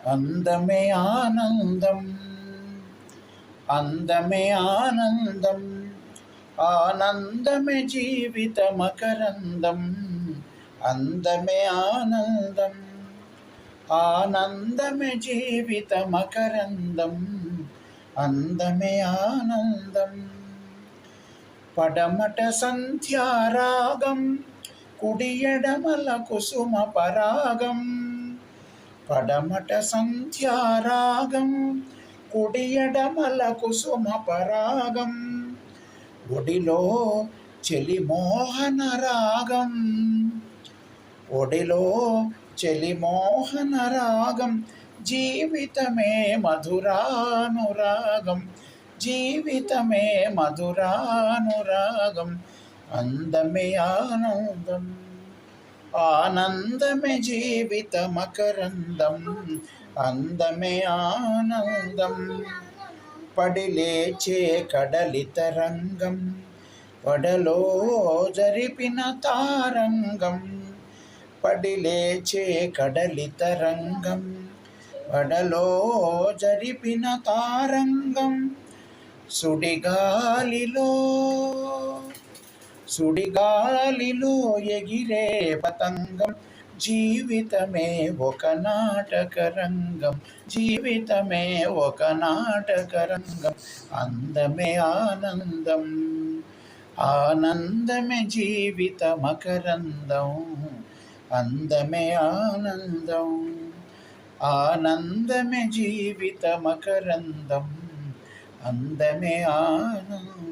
అందమే ఆనందం, అందమే ఆనందం, ఆనందమే జీవిత మకరందం. అందమే ఆనందం, ఆనందమే జీవిత మకరందం. అందమే ఆనందం. పడమట సంధ్యారాగం, కుడి ఎడమల కుసుమ పరాగం. పడమట సంధ్యారాగం, కుడి ఎడమల కుసుమ పరాగం. ఒడిలో చెలి మోహన రాగం, ఒడిలో చెలి మోహన రాగం. జీవితమే మధురానురాగం, జీవితమే మధురానురాగం. అందమే ఆనందం, ఆనందమే జీవిత మకరందం. అందమే ఆనందం. పడిలేచే కడలి తరంగం, పడలో జరిపిన తారంగం. పడిలేచే కడలి తరంగం, పడలో జరిపిన తారంగం. సుడిగాలిలో, సుడిగాలిలో ఎగిరే పతంగం. జీవితమే ఒక నాటకరంగం, జీవితమే ఒక నాటకరంగం. అందమే ఆనందం, ఆనందమే జీవిత మకరందం. అందమే ఆనందం, ఆనందమే జీవిత మకరందం. అందమే ఆనందం.